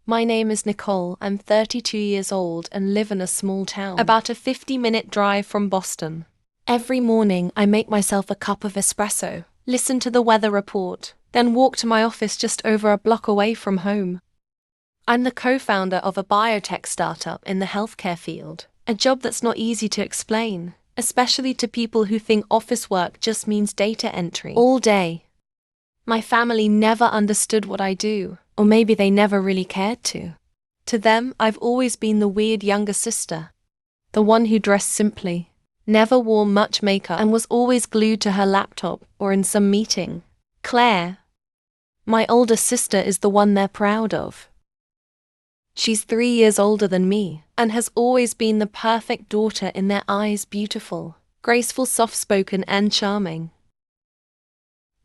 My name is Nicole, I'm 32 years old and live in a small town, about a 50-minute drive from Boston. Every morning I make myself a cup of espresso, listen to the weather report, then walk to my office just over a block away from home. I'm the co-founder of a biotech startup in the healthcare field, a job that's not easy to explain, especially to people who think office work just means data entry all day. My family never understood what I do, or maybe they never really cared to. To them, I've always been the weird younger sister, the one who dressed simply, never wore much makeup, and was always glued to her laptop or in some meeting. Claire, my older sister, is the one they're proud of. She's 3 years older than me, and has always been the perfect daughter in their eyes, beautiful, graceful, soft-spoken, and charming.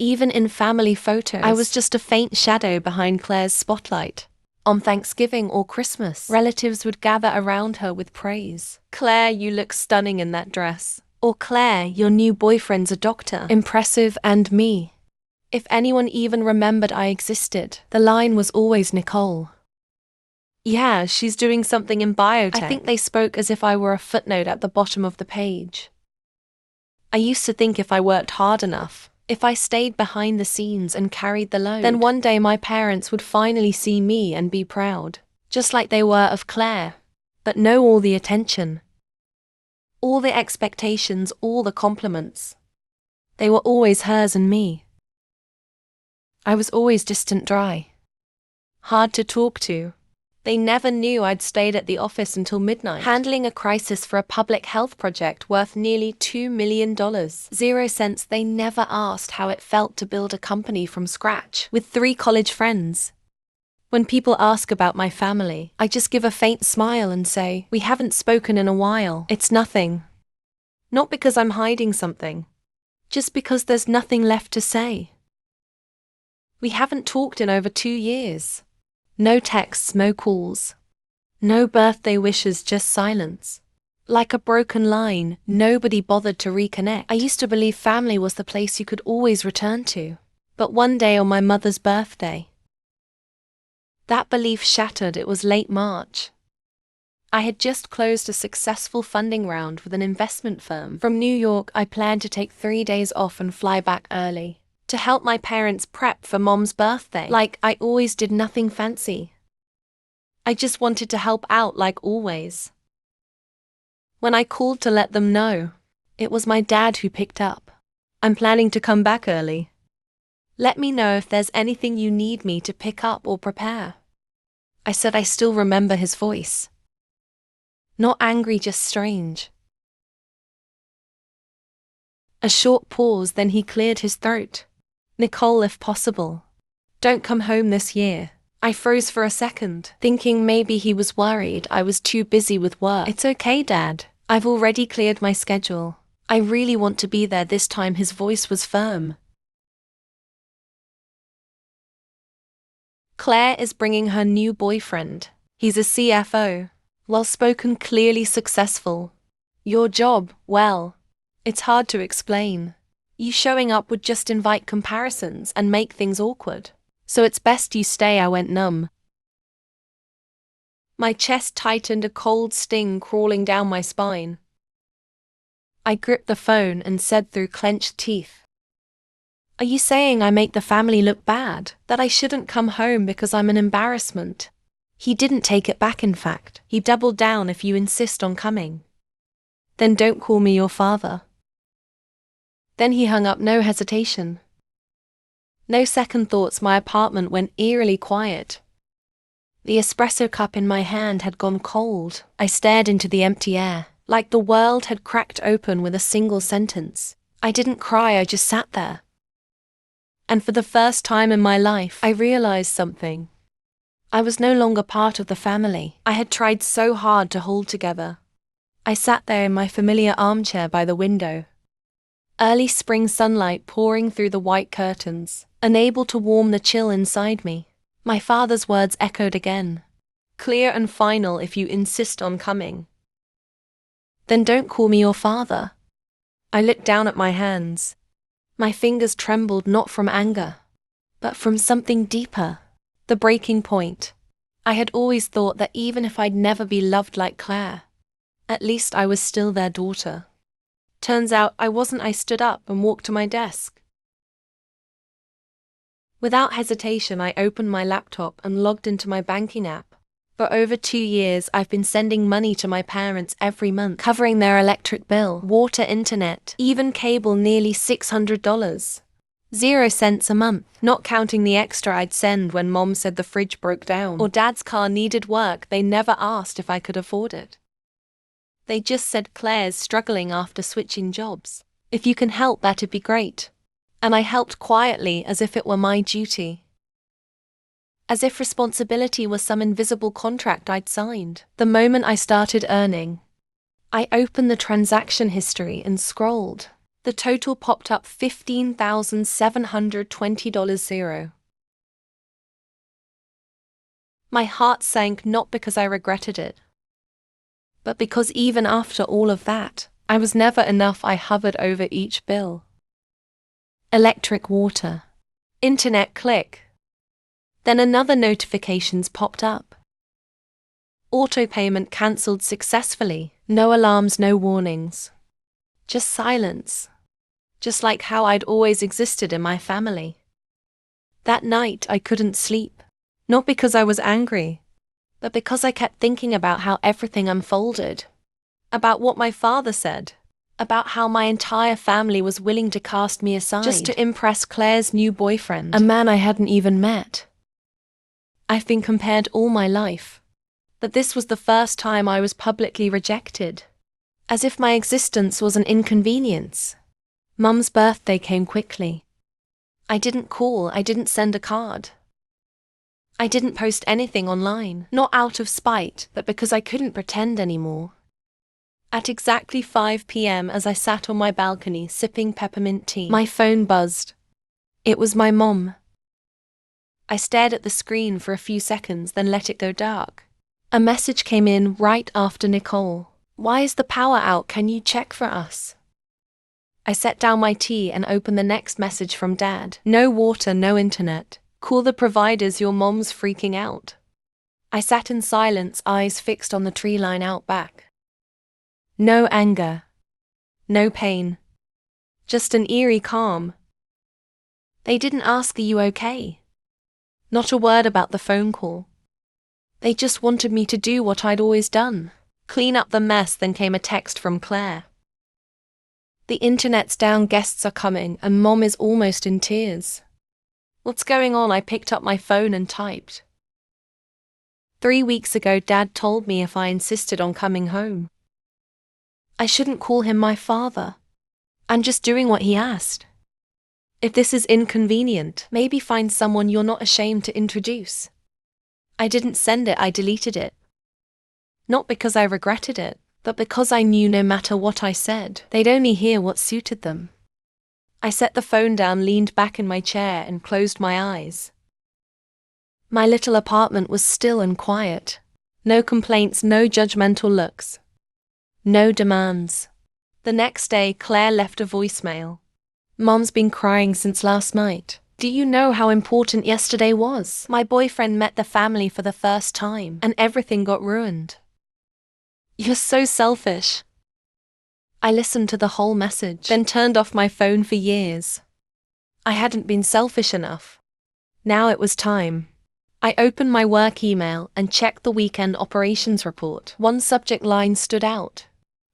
Even in family photos, I was just a faint shadow behind Claire's spotlight. On Thanksgiving or Christmas, relatives would gather around her with praise. "Claire, you look stunning in that dress." Or, "Claire, your new boyfriend's a doctor. Impressive." And me, if anyone even remembered I existed, the line was always Nicole. "Yeah, she's doing something in biotech." I think they spoke as if I were a footnote at the bottom of the page. I used to think if I worked hard enough, if I stayed behind the scenes and carried the load, then one day my parents would finally see me and be proud, just like they were of Claire. But no, all the attention, all the expectations, all the compliments, they were always hers and me. I was always distant, dry, hard to talk to. They never knew I'd stayed at the office until midnight, handling a crisis for a public health project worth nearly $2 million. 0 cents. They never asked how it felt to build a company from scratch with 3 college friends. When people ask about my family, I just give a faint smile and say, "We haven't spoken in a while. It's nothing." Not because I'm hiding something, just because there's nothing left to say. We haven't talked in over 2 years. No texts, no calls. No birthday wishes, just silence. Like a broken line, nobody bothered to reconnect. I used to believe family was the place you could always return to. But one day on my mother's birthday, that belief shattered. It was late March. I had just closed a successful funding round with an investment firm. From New York, I planned to take 3 days off and fly back early to help my parents prep for Mom's birthday. Like I always did, nothing fancy. I just wanted to help out like always. When I called to let them know, it was my dad who picked up. "I'm planning to come back early. Let me know if there's anything you need me to pick up or prepare." I said I still remember his voice. Not angry, just strange. A short pause, then he cleared his throat. "Nicole, if possible, don't come home this year." I froze for a second, thinking maybe he was worried I was too busy with work. "It's okay, Dad. I've already cleared my schedule. I really want to be there this time." His voice was firm. "Claire is bringing her new boyfriend. He's a CFO, well-spoken, clearly successful. Your job, well, it's hard to explain. You showing up would just invite comparisons and make things awkward. So it's best you stay." I went numb. My chest tightened, a cold sting crawling down my spine. I gripped the phone and said through clenched teeth, "Are you saying I make the family look bad? That I shouldn't come home because I'm an embarrassment?" He didn't take it back, in fact. He doubled down. "If you insist on coming, then don't call me your father." Then he hung up, no hesitation. No second thoughts. My apartment went eerily quiet. The espresso cup in my hand had gone cold. I stared into the empty air, like the world had cracked open with a single sentence. I didn't cry, I just sat there. And for the first time in my life, I realized something. I was no longer part of the family I had tried so hard to hold together. I sat there in my familiar armchair by the window. Early spring sunlight pouring through the white curtains, unable to warm the chill inside me. My father's words echoed again, clear and final. "If you insist on coming, then don't call me your father." I looked down at my hands. My fingers trembled, not from anger, but from something deeper. The breaking point. I had always thought that even if I'd never be loved like Claire, at least I was still their daughter. Turns out I wasn't. I stood up and walked to my desk. Without hesitation, I opened my laptop and logged into my banking app. For over 2 years, I've been sending money to my parents every month, covering their electric bill, water, internet, even cable, nearly $600. 0 cents a month, not counting the extra I'd send when Mom said the fridge broke down or Dad's car needed work. They never asked if I could afford it. They just said, Claire's struggling after switching jobs. If you can help, that'd be great. And I helped quietly, as if it were my duty. As if responsibility was some invisible contract I'd signed. The moment I started earning, I opened the transaction history and scrolled. The total popped up $15,720. My heart sank, not because I regretted it, but because even after all of that, I was never enough. I hovered over each bill. Electric, water, internet, click. Then another notifications popped up. Auto payment cancelled successfully. No alarms, no warnings. Just silence. Just like how I'd always existed in my family. That night I couldn't sleep. Not because I was angry, but because I kept thinking about how everything unfolded. About what my father said. About how my entire family was willing to cast me aside just to impress Claire's new boyfriend, a man I hadn't even met. I've been compared all my life, but this was the first time I was publicly rejected. As if my existence was an inconvenience. Mum's birthday came quickly. I didn't call, I didn't send a card. I didn't post anything online, not out of spite, but because I couldn't pretend anymore. At exactly 5 p.m. as I sat on my balcony sipping peppermint tea, my phone buzzed. It was my mom. I stared at the screen for a few seconds, then let it go dark. A message came in right after Nicole. Why is the power out? Can you check for us? I set down my tea and opened the next message from Dad. No water, no internet. Call the providers, your mom's freaking out. I sat in silence, eyes fixed on the tree line out back. No anger. No pain. Just an eerie calm. They didn't ask, are you okay? Not a word about the phone call. They just wanted me to do what I'd always done. Clean up the mess. Then came a text from Claire. The internet's down, guests are coming, and Mom is almost in tears. What's going on? I picked up my phone and typed. 3 weeks ago, Dad told me if I insisted on coming home, I shouldn't call him my father. I'm just doing what he asked. If this is inconvenient, maybe find someone you're not ashamed to introduce. I didn't send it, I deleted it. Not because I regretted it, but because I knew no matter what I said, they'd only hear what suited them. I set the phone down, leaned back in my chair, and closed my eyes. My little apartment was still and quiet. No complaints, no judgmental looks. No demands. The next day, Claire left a voicemail. Mom's been crying since last night. Do you know how important yesterday was? My boyfriend met the family for the first time, and everything got ruined. You're so selfish. I listened to the whole message, then turned off my phone for years. I hadn't been selfish enough. Now it was time. I opened my work email and checked the weekend operations report. One subject line stood out.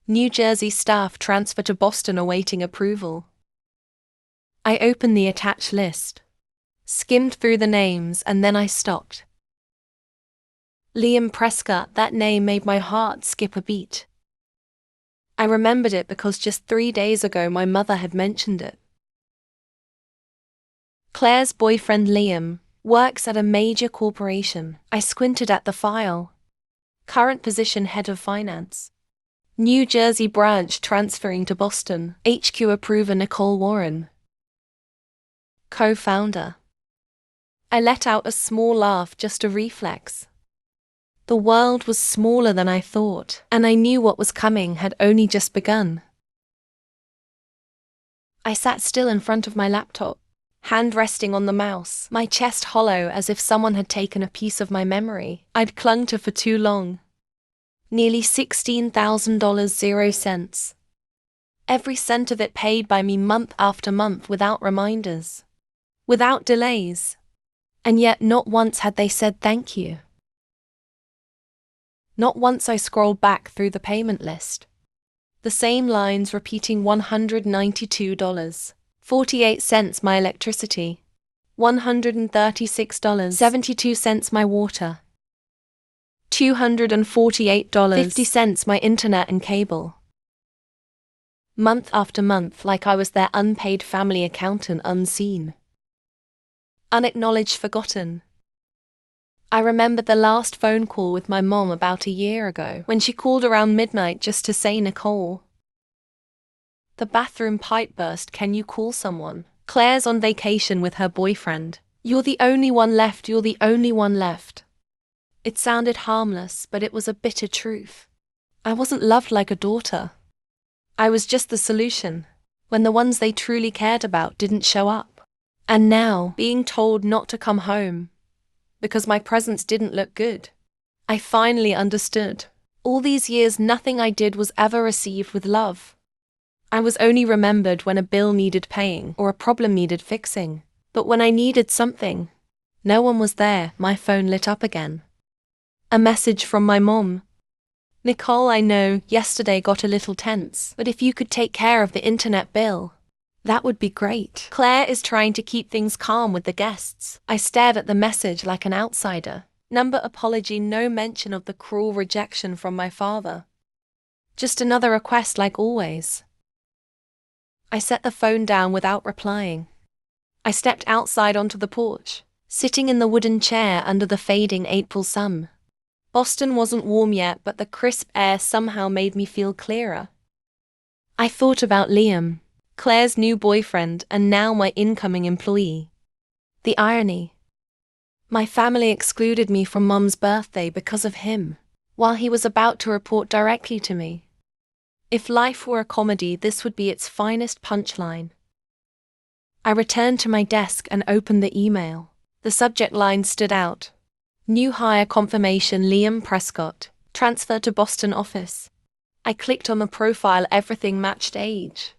New Jersey staff transfer to Boston awaiting approval. I opened the attached list, skimmed through the names, and then I stopped. Liam Prescott, that name made my heart skip a beat. I remembered it because just 3 days ago my mother had mentioned it. Claire's boyfriend Liam works at a major corporation. I squinted at the file. Current position, head of finance. New Jersey branch transferring to Boston. HQ approver Nicole Warren. Co-founder. I let out a small laugh, just a reflex. The world was smaller than I thought, and I knew what was coming had only just begun. I sat still in front of my laptop, hand resting on the mouse, my chest hollow as if someone had taken a piece of my memory I'd clung to for too long. Nearly $16,000, 0 cents. Every cent of it paid by me month after month without reminders, without delays. And yet not once had they said thank you. Not once I scrolled back through the payment list. The same lines repeating $192.48 my electricity, $136.72 my water, $248.50 my internet and cable. Month after month, like I was their unpaid family accountant, unseen. Unacknowledged, forgotten. I remembered the last phone call with my mom about a year ago, when she called around midnight just to say, "Nicole, the bathroom pipe burst, can you call someone? Claire's on vacation with her boyfriend. You're the only one left, you're the only one left." It sounded harmless, but it was a bitter truth. I wasn't loved like a daughter. I was just the solution, when the ones they truly cared about didn't show up. And now, being told not to come home, because my presence didn't look good, I finally understood. All these years, nothing I did was ever received with love. I was only remembered when a bill needed paying or a problem needed fixing. But when I needed something, no one was there. My phone lit up again. A message from my mom. "Nicole, I know yesterday got a little tense, but if you could take care of the internet bill, that would be great. Claire is trying to keep things calm with the guests." I stared at the message like an outsider. Number apology, no mention of the cruel rejection from my father. Just another request like always. I set the phone down without replying. I stepped outside onto the porch, sitting in the wooden chair under the fading April sun. Boston wasn't warm yet, but the crisp air somehow made me feel clearer. I thought about Liam, Claire's new boyfriend, and now my incoming employee. The irony. My family excluded me from Mum's birthday because of him, while he was about to report directly to me. If life were a comedy, this would be its finest punchline. I returned to my desk and opened the email. The subject line stood out. New hire confirmation, Liam Prescott, transfer to Boston office. I clicked on the profile, everything matched: age,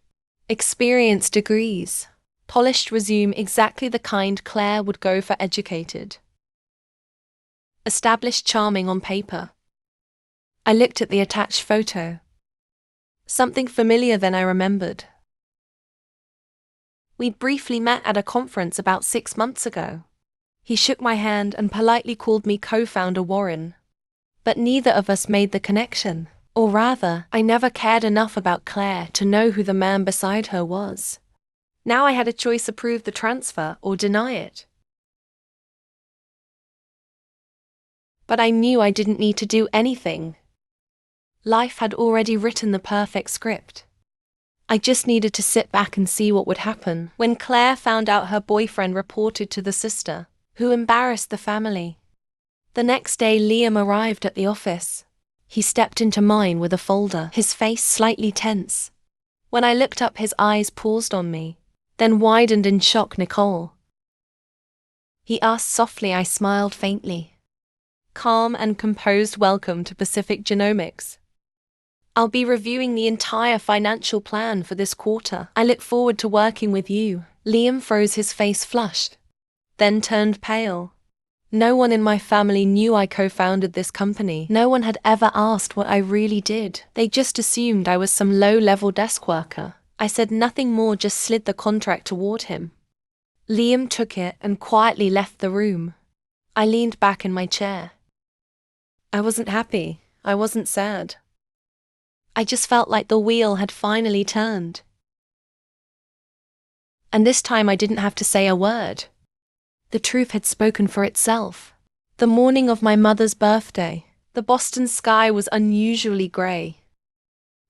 experience, degrees, polished resume, exactly the kind Claire would go for, educated, established, charming on paper. I looked at the attached photo. Something familiar then I remembered. We'd briefly met at a conference about 6 months ago. He shook my hand and politely called me co-founder Warren. But neither of us made the connection. Or rather, I never cared enough about Claire to know who the man beside her was. Now I had a choice: approve the transfer or deny it. But I knew I didn't need to do anything. Life had already written the perfect script. I just needed to sit back and see what would happen. When Claire found out her boyfriend reported to the sister, who embarrassed the family. The next day, Liam arrived at the office. He stepped into mine with a folder, his face slightly tense. When I looked up, his eyes paused on me, then widened in shock. "Nicole?" he asked softly. I smiled faintly. "Calm and composed. Welcome to Pacific Genomics. I'll be reviewing the entire financial plan for this quarter. I look forward to working with you." Liam froze, his face flushed, then turned pale. No one in my family knew I co-founded this company. No one had ever asked what I really did. They just assumed I was some low-level desk worker. I said nothing more, just slid the contract toward him. Liam took it and quietly left the room. I leaned back in my chair. I wasn't happy. I wasn't sad. I just felt like the wheel had finally turned. And this time I didn't have to say a word. The truth had spoken for itself. The morning of my mother's birthday, the Boston sky was unusually grey.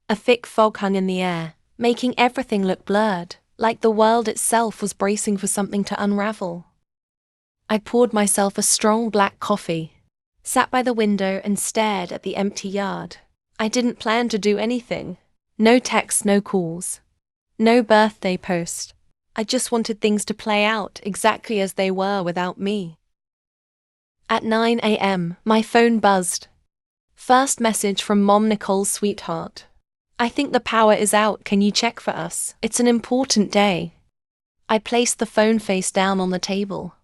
A thick fog hung in the air, making everything look blurred, like the world itself was bracing for something to unravel. I poured myself a strong black coffee, sat by the window and stared at the empty yard. I didn't plan to do anything. No texts, no calls, no birthday post. I just wanted things to play out exactly as they were without me. At 9 a.m., my phone buzzed. First message from Mom Nicole's sweetheart. I think the power is out, can you check for us? It's an important day. I placed the phone face down on the table.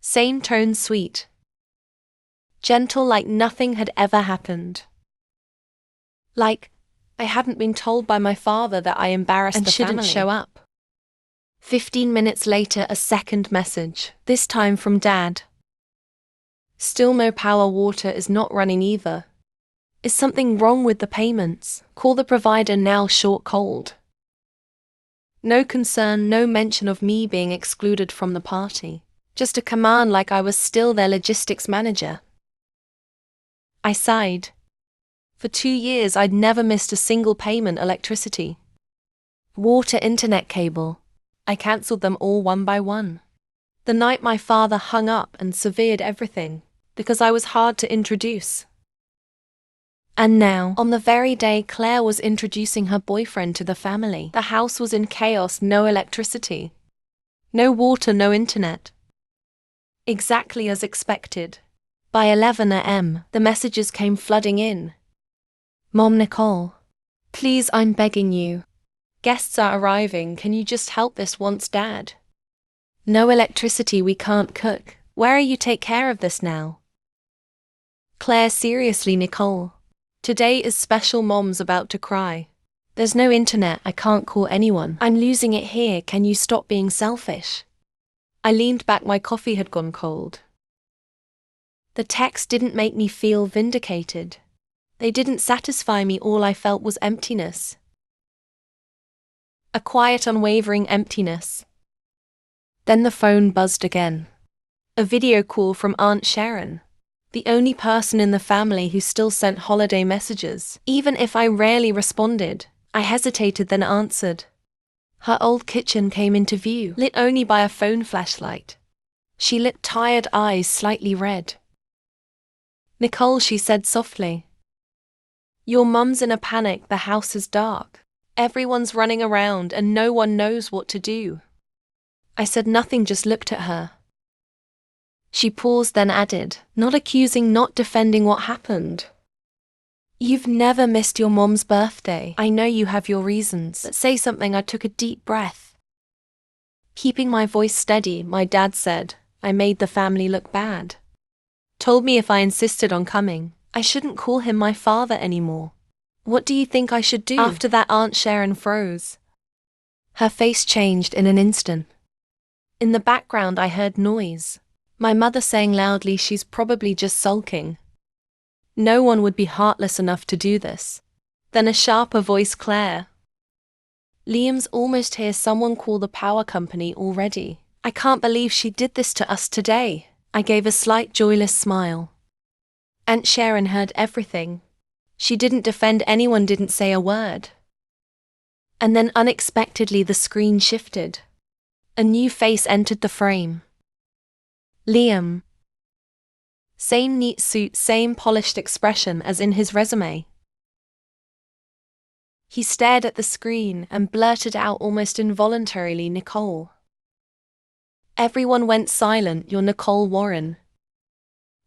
Same tone, sweet. Gentle, like nothing had ever happened. Like I hadn't been told by my father that I embarrassed the family and shouldn't show up. 15 minutes later, a second message, this time from Dad. Still no power, water is not running either. Is something wrong with the payments? Call the provider now, short cold. No concern, no mention of me being excluded from the party. Just a command like I was still their logistics manager. I sighed. For 2 years I'd never missed a single payment. Electricity, water, internet cable. I cancelled them all one by one. The night my father hung up and severed everything, because I was hard to introduce. And now, on the very day Claire was introducing her boyfriend to the family, the house was in chaos, no electricity. No water, no internet. Exactly as expected. By 11 a.m., the messages came flooding in. Mom Nicole, please, I'm begging you. Guests are arriving, can you just help this once, Dad? No electricity, we can't cook. Where are you? Take care of this now. Claire, seriously, Nicole. Today is special, Mom's about to cry. There's no internet, I can't call anyone. I'm losing it here, can you stop being selfish? I leaned back, my coffee had gone cold. The text didn't make me feel vindicated. They didn't satisfy me, all I felt was emptiness. A quiet, unwavering emptiness. Then the phone buzzed again. A video call from Aunt Sharon, the only person in the family who still sent holiday messages. Even if I rarely responded, I hesitated, then answered. Her old kitchen came into view, lit only by a phone flashlight. She lit, tired eyes slightly red. Nicole, she said softly. Your mum's in a panic, the house is dark. Everyone's running around and no one knows what to do. I said nothing, just looked at her. She paused, then added, not accusing, not defending what happened. You've never missed your mom's birthday. I know you have your reasons, but say something. I took a deep breath. Keeping my voice steady, my dad said, I made the family look bad. Told me if I insisted on coming, I shouldn't call him my father anymore. What do you think I should do? After that, Aunt Sharon froze. Her face changed in an instant. In the background I heard noise. My mother saying loudly, she's probably just sulking. No one would be heartless enough to do this. Then a sharper voice, Claire. Liam's almost here, someone call the power company already. I can't believe she did this to us today. I gave a slight joyless smile. Aunt Sharon heard everything. She didn't defend anyone, didn't say a word. And then unexpectedly the screen shifted. A new face entered the frame. Liam. Same neat suit, same polished expression as in his resume. He stared at the screen and blurted out almost involuntarily, Nicole. Everyone went silent. You're Nicole Warren,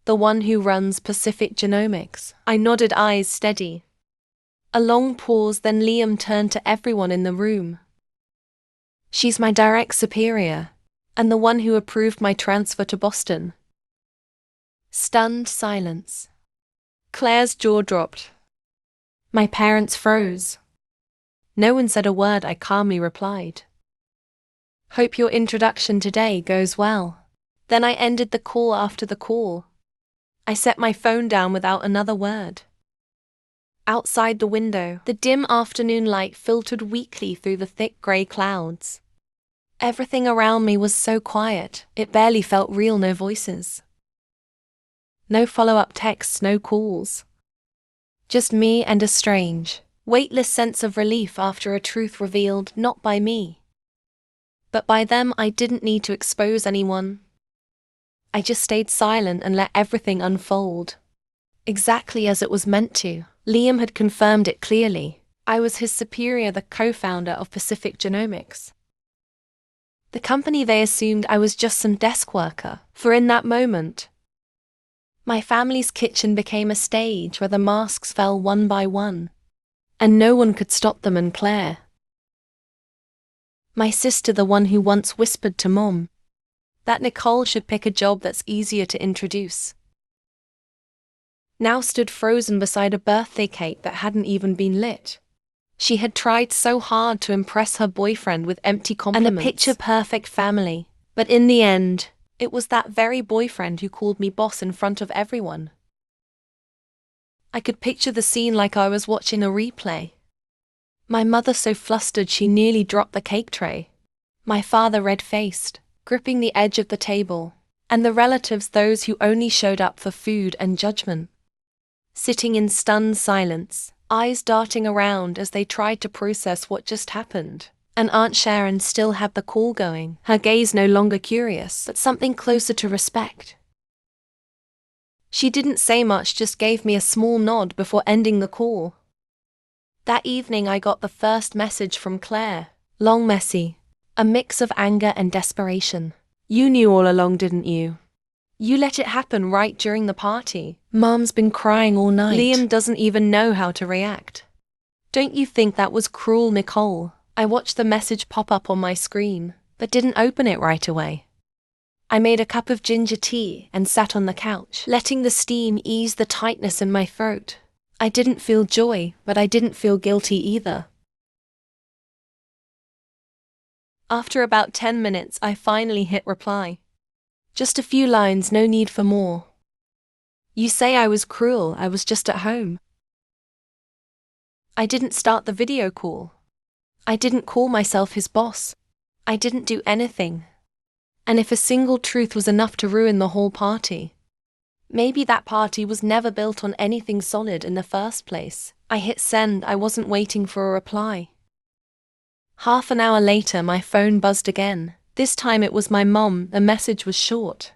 the one who runs Pacific Genomics. I nodded, eyes steady. A long pause, then Liam turned to everyone in the room. She's my direct superior, and the one who approved my transfer to Boston. Stunned silence. Claire's jaw dropped. My parents froze. No one said a word. I calmly replied. Hope your introduction today goes well. Then I ended the call. After the call, I set my phone down without another word. Outside the window, the dim afternoon light filtered weakly through the thick grey clouds. Everything around me was so quiet, it barely felt real. No voices. No follow-up texts, no calls. Just me and a strange, weightless sense of relief after a truth revealed not by me, but by them. I didn't need to expose anyone. I just stayed silent and let everything unfold. Exactly as it was meant to. Liam had confirmed it clearly. I was his superior, the co-founder of Pacific Genomics. The company, they assumed I was just some desk worker. For in that moment, my family's kitchen became a stage where the masks fell one by one, and no one could stop them. And Claire, my sister, the one who once whispered to Mom that Nicole should pick a job that's easier to introduce, now stood frozen beside a birthday cake that hadn't even been lit. She had tried so hard to impress her boyfriend with empty compliments and a picture-perfect family, but in the end, it was that very boyfriend who called me boss in front of everyone. I could picture the scene like I was watching a replay. My mother so flustered she nearly dropped the cake tray. My father red-faced, gripping the edge of the table, and the relatives, those who only showed up for food and judgment, sitting in stunned silence, eyes darting around as they tried to process what just happened. And Aunt Sharon still had the call going, her gaze no longer curious, but something closer to respect. She didn't say much, just gave me a small nod before ending the call. That evening I got the first message from Claire. Long, messy, a mix of anger and desperation. You knew all along, didn't you? You let it happen right during the party. Mom's been crying all night. Liam doesn't even know how to react. Don't you think that was cruel, Nicole? I watched the message pop up on my screen, but didn't open it right away. I made a cup of ginger tea and sat on the couch, letting the steam ease the tightness in my throat. I didn't feel joy, but I didn't feel guilty either. After about 10 minutes, I finally hit reply. Just a few lines, no need for more. You say I was cruel, I was just at home. I didn't start the video call. I didn't call myself his boss. I didn't do anything. And if a single truth was enough to ruin the whole party, maybe that party was never built on anything solid in the first place. I hit send. I wasn't waiting for a reply. Half an hour later, my phone buzzed again. This time it was my mom. The message was short.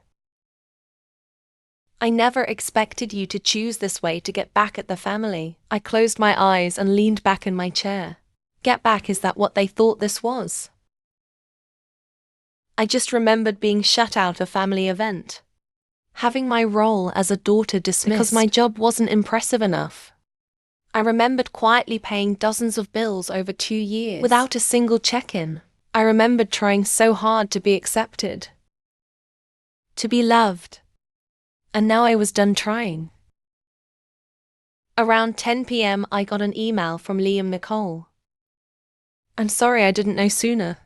I never expected you to choose this way to get back at the family. I closed my eyes and leaned back in my chair. Get back, is that what they thought this was? I just remembered being shut out of a family event, having my role as a daughter dismissed because my job wasn't impressive enough. I remembered quietly paying dozens of bills over 2 years without a single check-in. I remembered trying so hard to be accepted, to be loved, and now I was done trying. Around 10 p.m. I got an email from Liam. Nicole, I'm sorry I didn't know sooner.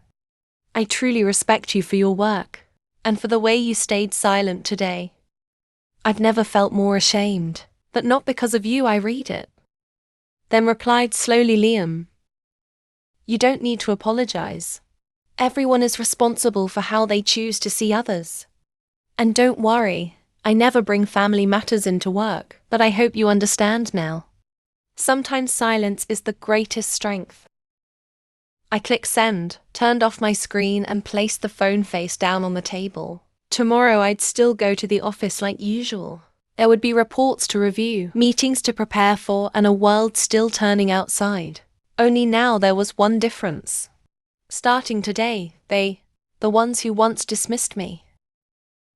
I truly respect you for your work, and for the way you stayed silent today. I've never felt more ashamed, but not because of you. I read it. Then replied slowly, Liam, you don't need to apologize. Everyone is responsible for how they choose to see others. And don't worry, I never bring family matters into work, but I hope you understand now. Sometimes silence is the greatest strength. I clicked send, turned off my screen and placed the phone face down on the table. Tomorrow I'd still go to the office like usual. There would be reports to review, meetings to prepare for, and a world still turning outside. Only now there was one difference. Starting today, the ones who once dismissed me,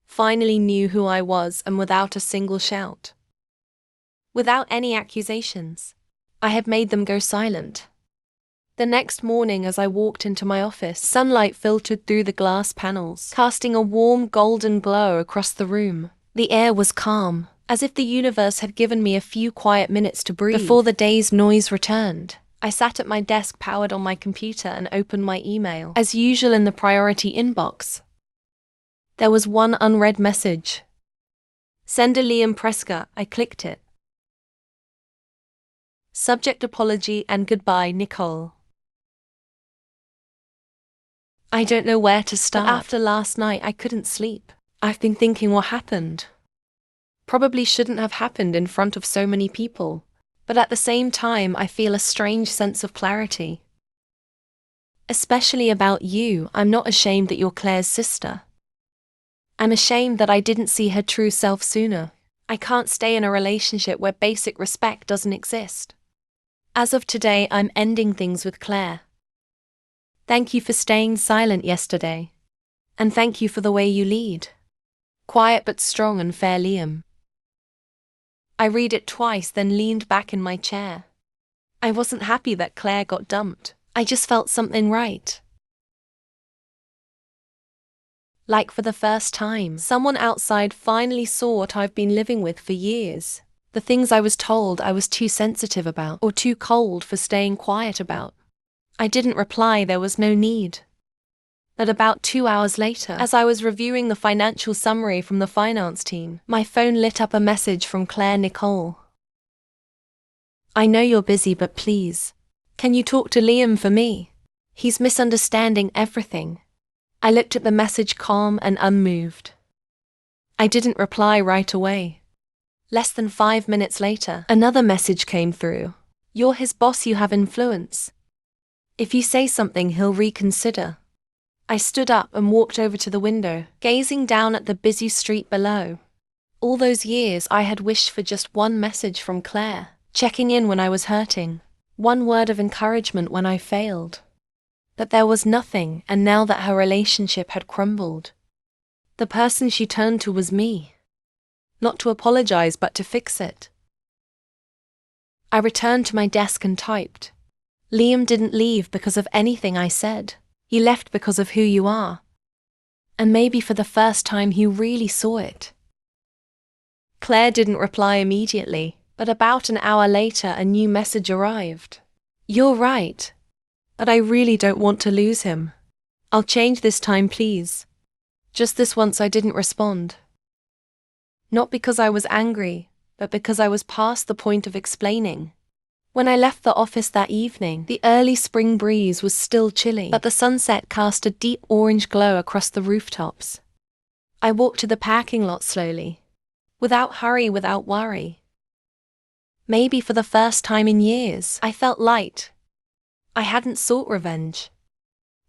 finally knew who I was, and without a single shout, without any accusations, I had made them go silent. The next morning as I walked into my office, sunlight filtered through the glass panels, casting a warm golden glow across the room. The air was calm, as if the universe had given me a few quiet minutes to breathe before the day's noise returned. I sat at my desk, powered on my computer, and opened my email. As usual in the priority inbox, there was one unread message. Sender Liam Prescott. I clicked it. Subject: apology and goodbye, Nicole. I don't know where to start. But after last night, I couldn't sleep. I've been thinking what happened. Probably shouldn't have happened in front of so many people, but at the same time, I feel a strange sense of clarity. Especially about you. I'm not ashamed that you're Claire's sister. I'm ashamed that I didn't see her true self sooner. I can't stay in a relationship where basic respect doesn't exist. As of today, I'm ending things with Claire. Thank you for staying silent yesterday. And thank you for the way you lead. Quiet but strong and fair, Liam. I read it twice, then leaned back in my chair. I wasn't happy that Claire got dumped. I just felt something right. Like for the first time, someone outside finally saw what I've been living with for years. The things I was told I was too sensitive about, or too cold for staying quiet about. I didn't reply, there was no need. But about 2 hours later, as I was reviewing the financial summary from the finance team, my phone lit up a message from Claire Nicole. I know you're busy, but please, can you talk to Liam for me? He's misunderstanding everything. I looked at the message calm and unmoved. I didn't reply right away. Less than 5 minutes later, another message came through. You're his boss, you have influence. If you say something, he'll reconsider. I stood up and walked over to the window, gazing down at the busy street below. All those years I had wished for just one message from Claire, checking in when I was hurting, one word of encouragement when I failed. But there was nothing, and now that her relationship had crumbled, the person she turned to was me. Not to apologize, but to fix it. I returned to my desk and typed. Liam didn't leave because of anything I said. He left because of who you are. And maybe for the first time he really saw it. Claire didn't reply immediately, but about an hour later a new message arrived. You're right. But I really don't want to lose him. I'll change this time, please. Just this once I didn't respond. Not because I was angry, but because I was past the point of explaining. When I left the office that evening, the early spring breeze was still chilly, but the sunset cast a deep orange glow across the rooftops. I walked to the parking lot slowly, without hurry, without worry. Maybe for the first time in years, I felt light. I hadn't sought revenge.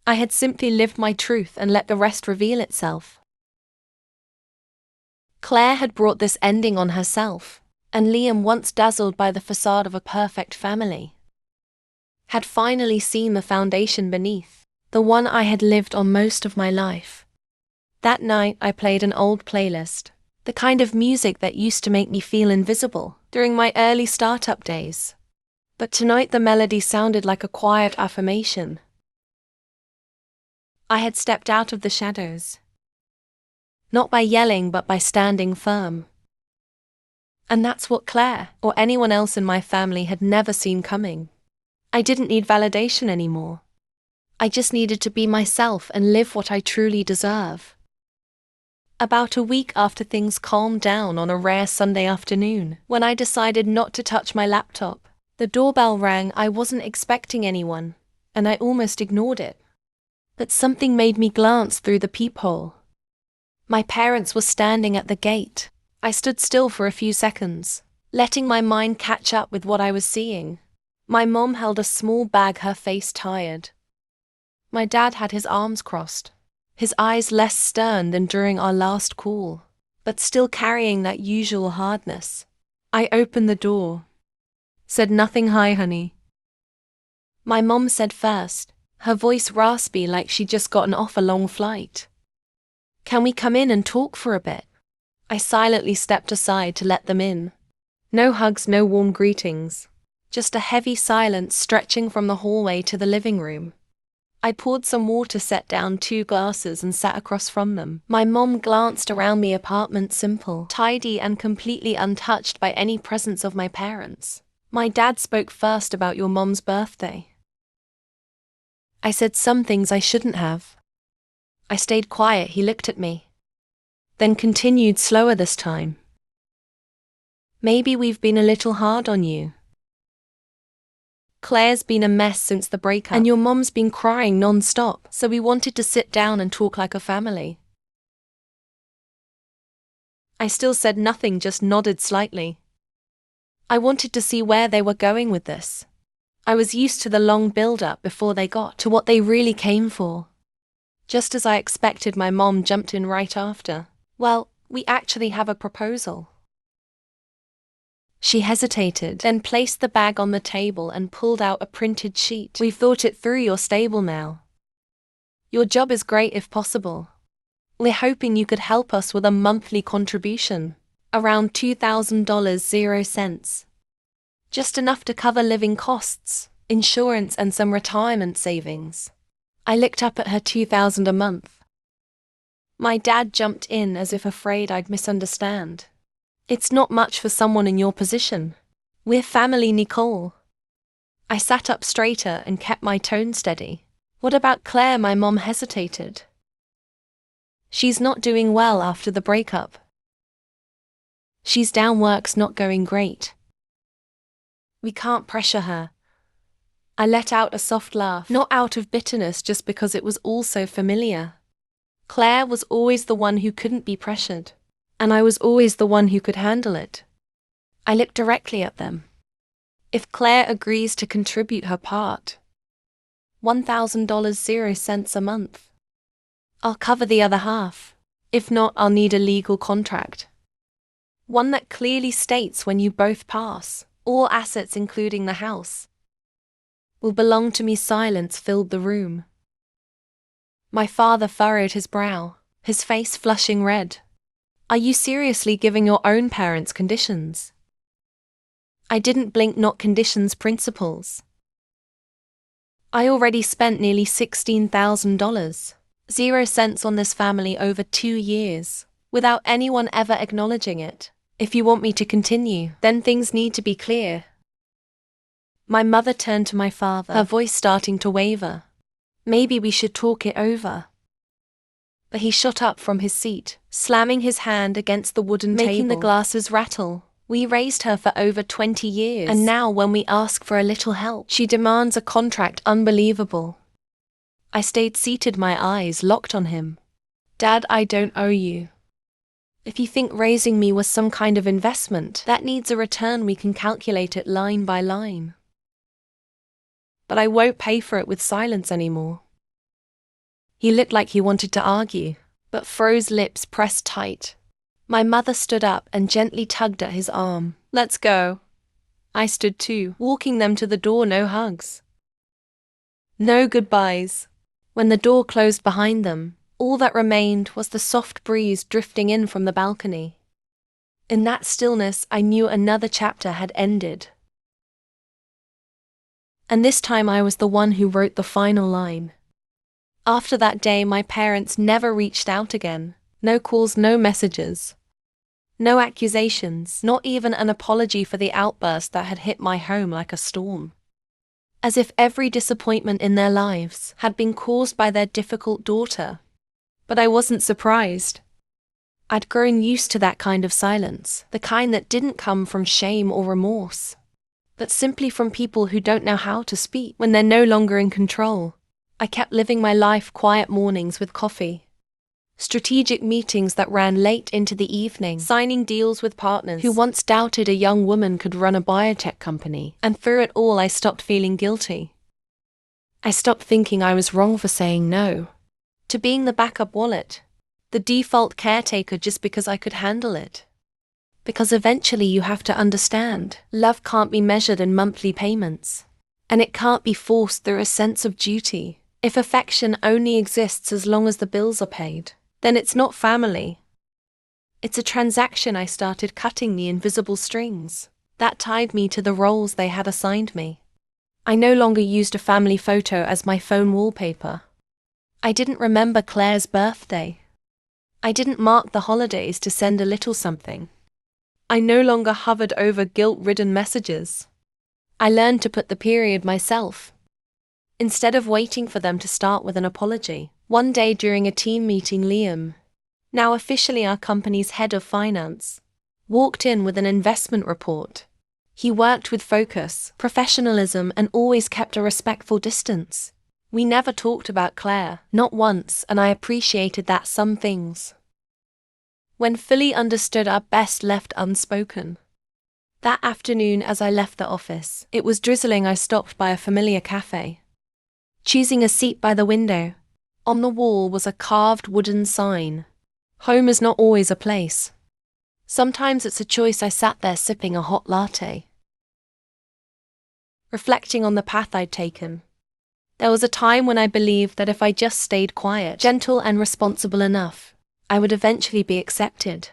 I had simply lived my truth and let the rest reveal itself. Claire had brought this ending on herself, and Liam, once dazzled by the facade of a perfect family, had finally seen the foundation beneath, the one I had lived on most of my life. That night I played an old playlist, the kind of music that used to make me feel invisible during my early startup days. But tonight the melody sounded like a quiet affirmation. I had stepped out of the shadows. Not by yelling, but by standing firm. And that's what Claire, or anyone else in my family, had never seen coming. I didn't need validation anymore. I just needed to be myself and live what I truly deserve. About a week after things calmed down on a rare Sunday afternoon, when I decided not to touch my laptop, the doorbell rang. I wasn't expecting anyone, and I almost ignored it. But something made me glance through the peephole. My parents were standing at the gate. I stood still for a few seconds, letting my mind catch up with what I was seeing. My mom held a small bag, her face tired. My dad had his arms crossed, his eyes less stern than during our last call, but still carrying that usual hardness. I opened the door. Said nothing. Hi, honey. My mom said first, her voice raspy like she'd just gotten off a long flight. Can we come in and talk for a bit? I silently stepped aside to let them in. No hugs, no warm greetings. Just a heavy silence stretching from the hallway to the living room. I poured some water, set down 2 glasses and sat across from them. My mom glanced around the apartment, simple, tidy and completely untouched by any presence of my parents. My dad spoke first about your mom's birthday. I said some things I shouldn't have. I stayed quiet. He looked at me, then continued slower this time. Maybe we've been a little hard on you. Claire's been a mess since the breakup, and your mom's been crying non-stop, so we wanted to sit down and talk like a family. I still said nothing, just nodded slightly. I wanted to see where they were going with this. I was used to the long build-up before they got to what they really came for. Just as I expected, my mom jumped in right after. Well, we actually have a proposal. She hesitated, then placed the bag on the table and pulled out a printed sheet. We've thought it through. You're stable now. Your job is great if possible. We're hoping you could help us with a monthly contribution. Around $2,000, 0 cents. Just enough to cover living costs, insurance and some retirement savings. I looked up at her $2,000 a month. My dad jumped in as if afraid I'd misunderstand. It's not much for someone in your position. We're family, Nicole. I sat up straighter and kept my tone steady. What about Claire? My mom hesitated. She's not doing well after the breakup. She's down, work's not going great. We can't pressure her. I let out a soft laugh, not out of bitterness, just because it was all so familiar. Claire was always the one who couldn't be pressured, and I was always the one who could handle it. I looked directly at them. If Claire agrees to contribute her part, $1,000, 0 cents a month, I'll cover the other half. If not, I'll need a legal contract. One that clearly states when you both pass, all assets including the house will belong to me. Silence filled the room. My father furrowed his brow, his face flushing red. Are you seriously giving your own parents conditions? I didn't blink. Not conditions, principles. I already spent nearly $16,000, 0 cents on this family over 2 years, without anyone ever acknowledging it. If you want me to continue, then things need to be clear. My mother turned to my father, her voice starting to waver. Maybe we should talk it over. But he shot up from his seat, slamming his hand against the wooden table, making the glasses rattle. We raised her for over 20 years, and now when we ask for a little help, she demands a contract. Unbelievable. I stayed seated, my eyes locked on him. Dad, I don't owe you. If you think raising me was some kind of investment that needs a return, we can calculate it line by line. But I won't pay for it. With silence anymore. He looked like he wanted to argue, but froze, lips pressed tight. My mother stood up and gently tugged at his arm. Let's go. I stood too, walking them to the door. No hugs. No goodbyes. When the door closed behind them, all that remained was the soft breeze drifting in from the balcony. In that stillness, I knew another chapter had ended. And this time I was the one who wrote the final line. After that day, my parents never reached out again. No calls, no messages. No accusations, not even an apology for the outburst that had hit my home like a storm. As if every disappointment in their lives had been caused by their difficult daughter. But I wasn't surprised. I'd grown used to that kind of silence, the kind that didn't come from shame or remorse, but simply from people who don't know how to speak when they're no longer in control. I kept living my life, quiet mornings with coffee, strategic meetings that ran late into the evening, signing deals with partners who once doubted a young woman could run a biotech company, and through it all I stopped feeling guilty. I stopped thinking I was wrong for saying no to being the backup wallet, the default caretaker just because I could handle it. Because eventually you have to understand, love can't be measured in monthly payments, and it can't be forced through a sense of duty. If affection only exists as long as the bills are paid, then it's not family. It's a transaction. I started cutting the invisible strings that tied me to the roles they had assigned me. I no longer used a family photo as my phone wallpaper. I didn't remember Claire's birthday. I didn't mark the holidays to send a little something. I no longer hovered over guilt-ridden messages. I learned to put the period myself, instead of waiting for them to start with an apology. One day during a team meeting, Liam, now officially our company's head of finance, walked in with an investment report. He worked with focus, professionalism, and always kept a respectful distance. We never talked about Claire, not once, and I appreciated that. Some things, when fully understood, are best left unspoken. That afternoon as I left the office, it was drizzling. I stopped by a familiar cafe, choosing a seat by the window. On the wall was a carved wooden sign. Home is not always a place. Sometimes it's a choice. I sat there sipping a hot latte, reflecting on the path I'd taken. There was a time when I believed that if I just stayed quiet, gentle and responsible enough, I would eventually be accepted.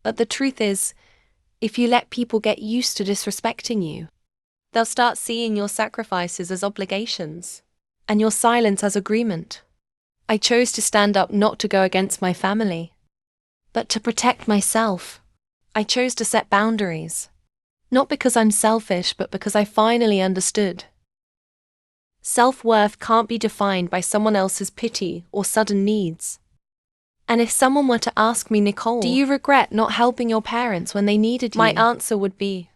But the truth is, if you let people get used to disrespecting you, they'll start seeing your sacrifices as obligations, and your silence as agreement. I chose to stand up, not to go against my family, but to protect myself. I chose to set boundaries, not because I'm selfish, but because I finally understood. Self-worth can't be defined by someone else's pity or sudden needs. And if someone were to ask me, Nicole, do you regret not helping your parents when they needed you? My answer would be,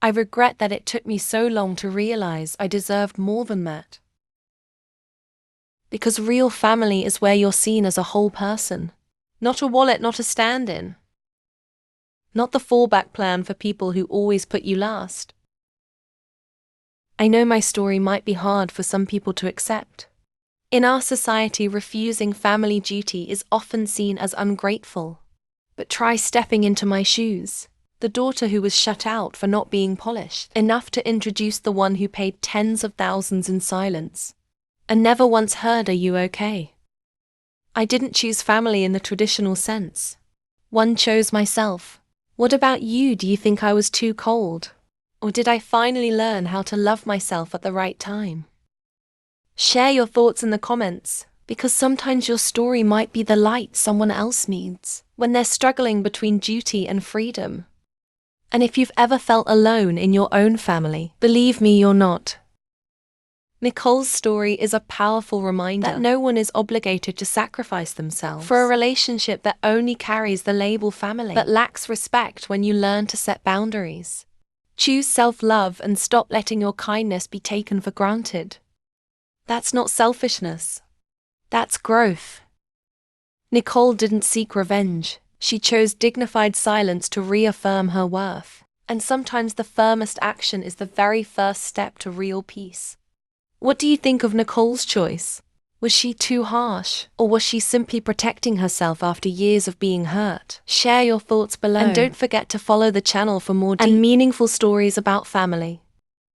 I regret that it took me so long to realize I deserved more than that. Because real family is where you're seen as a whole person, not a wallet, not a stand-in, not the fallback plan for people who always put you last. I know my story might be hard for some people to accept. In our society, refusing family duty is often seen as ungrateful. But try stepping into my shoes, the daughter who was shut out for not being polished enough to introduce the one who paid tens of thousands in silence, and never once heard, "Are you okay?" I didn't choose family in the traditional sense. One chose myself. What about you? Do you think I was too cold? Or did I finally learn how to love myself at the right time? Share your thoughts in the comments, because sometimes your story might be the light someone else needs when they're struggling between duty and freedom. And if you've ever felt alone in your own family, believe me, you're not. Nicole's story is a powerful reminder that no one is obligated to sacrifice themselves for a relationship that only carries the label family, but lacks respect when you learn to set boundaries. Choose self-love and stop letting your kindness be taken for granted. That's not selfishness. That's growth. Nicole didn't seek revenge. She chose dignified silence to reaffirm her worth. And sometimes the firmest action is the very first step to real peace. What do you think of Nicole's choice? Was she too harsh, or was she simply protecting herself after years of being hurt? Share your thoughts below. And don't forget to follow the channel for more deep and meaningful stories about family.